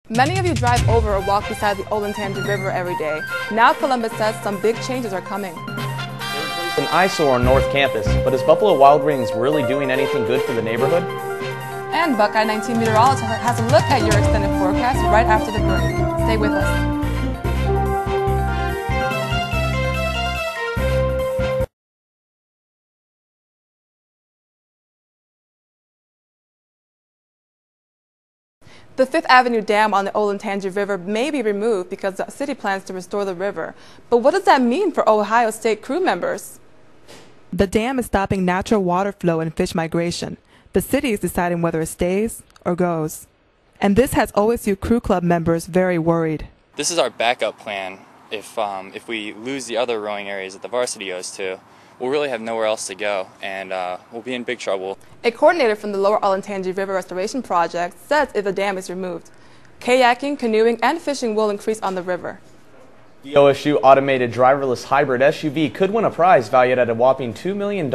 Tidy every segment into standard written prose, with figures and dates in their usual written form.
Many of you drive over or walk beside the Olentangy River every day. Now Columbus says some big changes are coming. It's an eyesore on North Campus, but is Buffalo Wild Wings really doing anything good for the neighborhood? And Buckeye 19 meteorologist has a look at your extended forecast right after the break. Stay with us. The Fifth Avenue Dam on the Olentangy River may be removed because the city plans to restore the river. But what does that mean for Ohio State crew members? The dam is stopping natural water flow and fish migration. The city is deciding whether it stays or goes. And this has OSU Crew Club members very worried. This is our backup plan. If we lose the other rowing areas that the varsity goes to, we'll really have nowhere else to go, and we'll be in big trouble. A coordinator from the Lower Olentangy River Restoration Project says if the dam is removed, kayaking, canoeing, and fishing will increase on the river. The OSU automated driverless hybrid SUV could win a prize valued at a whopping $2 million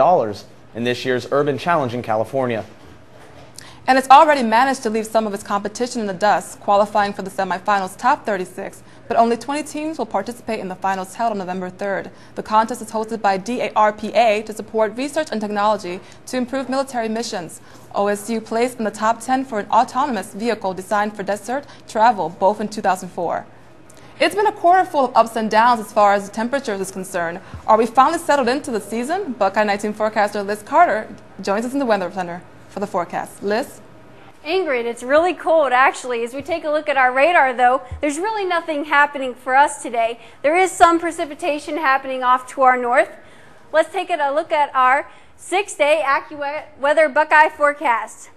in this year's Urban Challenge in California. And it's already managed to leave some of its competition in the dust, qualifying for the semifinals top 36, but only 20 teams will participate in the finals held on November 3rd. The contest is hosted by DARPA to support research and technology to improve military missions. OSU placed in the top 10 for an autonomous vehicle designed for desert travel, both in 2004. It's been a quarter full of ups and downs as far as the temperatures is concerned. Are we finally settled into the season? Buckeye 19 forecaster Liz Carter joins us in the Weather Center for the forecast. Liz? Ingrid, it's really cold actually. As we take a look at our radar though, there's really nothing happening for us today. There is some precipitation happening off to our north. Let's take a look at our 6-day AccuWeather Buckeye forecast.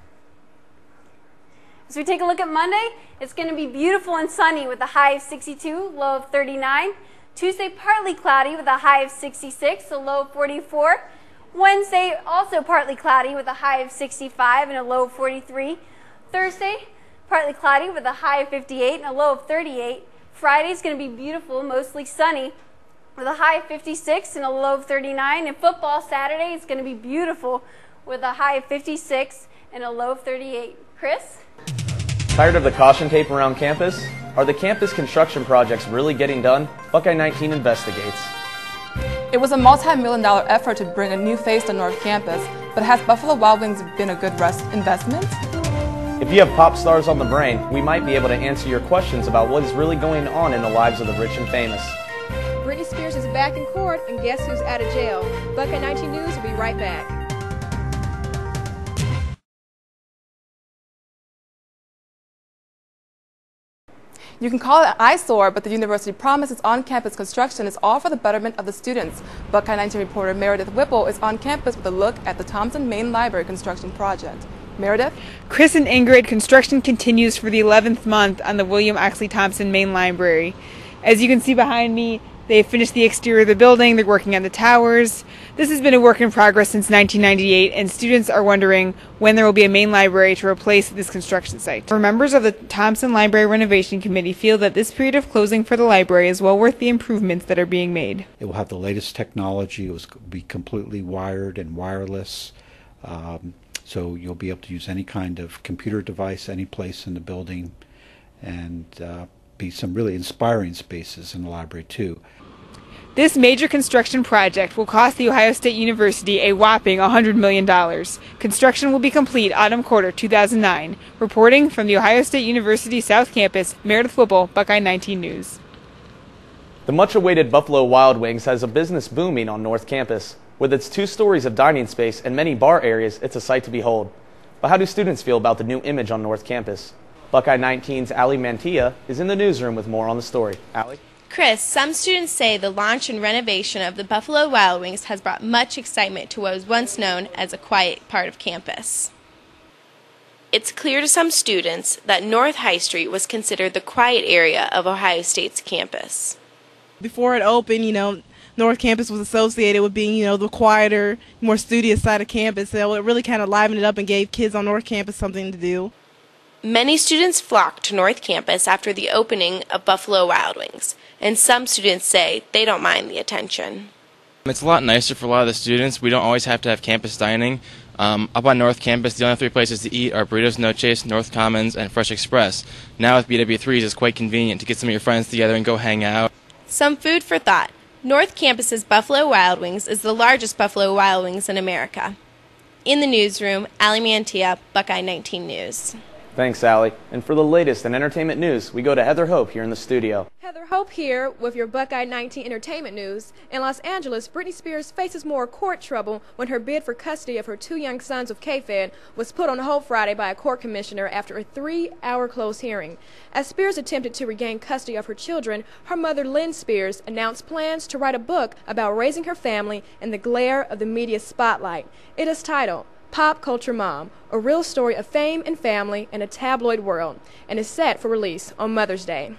As we take a look at Monday, it's going to be beautiful and sunny with a high of 62, low of 39. Tuesday, partly cloudy with a high of 66, a low of 44. Wednesday, also partly cloudy with a high of 65 and a low of 43. Thursday, partly cloudy with a high of 58 and a low of 38. Friday is going to be beautiful, mostly sunny with a high of 56 and a low of 39. And football Saturday is going to be beautiful with a high of 56 and a low of 38. Chris? Tired of the caution tape around campus? Are the campus construction projects really getting done? Buckeye 19 investigates. It was a multi-million-dollar effort to bring a new face to North Campus, but has Buffalo Wild Wings been a good investment? If you have pop stars on the brain, we might be able to answer your questions about what is really going on in the lives of the rich and famous. Britney Spears is back in court, and guess who's out of jail? Buckeye 19 News will be right back. You can call it an eyesore, but the university promises on-campus construction is all for the betterment of the students. Buckeye 19 reporter Meredith Whipple is on campus with a look at the Thompson Main Library construction project. Meredith? Chris and Ingrid, construction continues for the 11th month on the William Oxley Thompson Main Library. As you can see behind me, they've finished the exterior of the building, they're working on the towers. This has been a work in progress since 1998, and students are wondering when there will be a main library to replace this construction site. Members of the Thompson Library Renovation Committee feel that this period of closing for the library is well worth the improvements that are being made. It will have the latest technology. It will be completely wired and wireless, so you'll be able to use any kind of computer device any place in the building, and be some really inspiring spaces in the library too. This major construction project will cost the Ohio State University a whopping $100 million. Construction will be complete autumn quarter 2009. Reporting from the Ohio State University South Campus, Meredith Whipple, Buckeye 19 News. The much-awaited Buffalo Wild Wings has a business booming on North Campus. With its 2 stories of dining space and many bar areas, it's a sight to behold. But how do students feel about the new image on North Campus? Buckeye 19's Allie Mantilla is in the newsroom with more on the story. Allie? Chris, some students say the launch and renovation of the Buffalo Wild Wings has brought much excitement to what was once known as a quiet part of campus. It's clear to some students that North High Street was considered the quiet area of Ohio State's campus. Before it opened, North Campus was associated with being, the quieter, more studious side of campus, so it really kind of livened it up and gave kids on North Campus something to do. Many students flocked to North Campus after the opening of Buffalo Wild Wings, and some students say they don't mind the attention. It's a lot nicer for a lot of the students. We don't always have to have campus dining. Up on North Campus, the only 3 places to eat are Burritos Noches, North Commons, and Fresh Express. Now with BW3s, it's quite convenient to get some of your friends together and go hang out. Some food for thought. North Campus's Buffalo Wild Wings is the largest Buffalo Wild Wings in America. In the newsroom, Allie Mantilla, Buckeye 19 News. Thanks, Allie. And for the latest in entertainment news, we go to Heather Hope here in the studio. Heather Hope here with your Buckeye 19 entertainment news. In Los Angeles, Britney Spears faces more court trouble when her bid for custody of her 2 young sons with K-Fed was put on hold Friday by a court commissioner after a 3-hour closed hearing. As Spears attempted to regain custody of her children, her mother, Lynn Spears, announced plans to write a book about raising her family in the glare of the media spotlight. It is titled Pop Culture Mom, a real story of fame and family in a tabloid world, and is set for release on Mother's Day.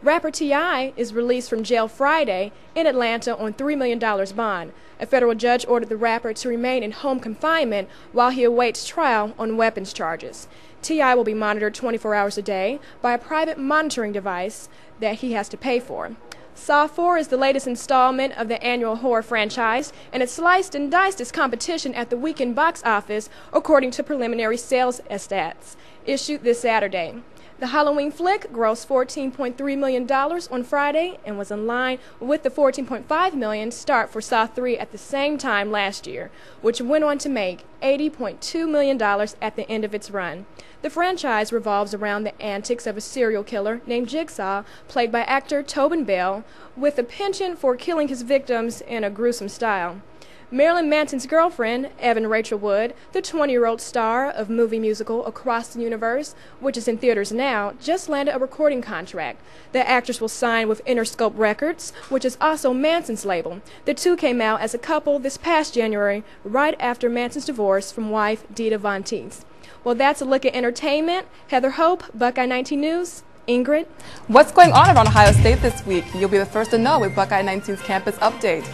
Rapper T.I. is released from jail Friday in Atlanta on $3 million bond. A federal judge ordered the rapper to remain in home confinement while he awaits trial on weapons charges. T.I. will be monitored 24 hours a day by a private monitoring device that he has to pay for. Saw 4 is the latest installment of the annual horror franchise, and it sliced and diced its competition at the weekend box office, according to preliminary sales stats issued this Saturday. The Halloween flick grossed $14.3 million on Friday and was in line with the $14.5 million start for Saw 3 at the same time last year, which went on to make $80.2 million at the end of its run. The franchise revolves around the antics of a serial killer named Jigsaw, played by actor Tobin Bell, with a penchant for killing his victims in a gruesome style. Marilyn Manson's girlfriend, Evan Rachel Wood, the 20-year-old star of movie musical Across the Universe, which is in theaters now, just landed a recording contract. The actress will sign with Interscope Records, which is also Manson's label. The two came out as a couple this past January, right after Manson's divorce from wife Dita Von Teese. Well, that's a look at entertainment. Heather Hope, Buckeye 19 News. Ingrid. What's going on around Ohio State this week? You'll be the first to know with Buckeye 19's campus update.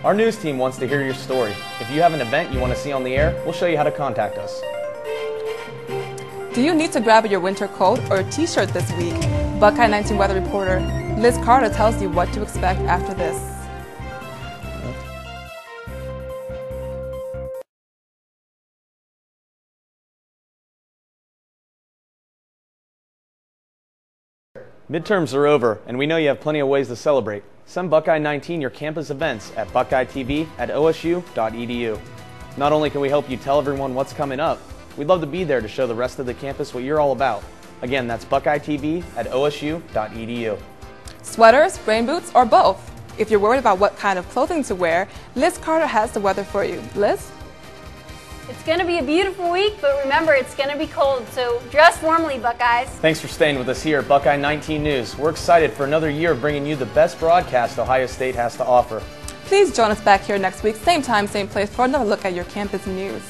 Our news team wants to hear your story. If you have an event you want to see on the air, we'll show you how to contact us. Do you need to grab your winter coat or a t-shirt this week? Buckeye 19 weather reporter Liz Carter tells you what to expect after this. Midterms are over, and we know you have plenty of ways to celebrate. Send Buckeye 19 your campus events at buckeyetv@osu.edu. Not only can we help you tell everyone what's coming up, we'd love to be there to show the rest of the campus what you're all about. Again, that's buckeyetv@osu.edu. Sweaters, rain boots, or both? If you're worried about what kind of clothing to wear, Liz Carter has the weather for you. Liz? It's going to be a beautiful week, but remember, it's going to be cold, so dress warmly, Buckeyes. Thanks for staying with us here at Buckeye 19 News. We're excited for another year of bringing you the best broadcast Ohio State has to offer. Please join us back here next week, same time, same place, for another look at your campus news.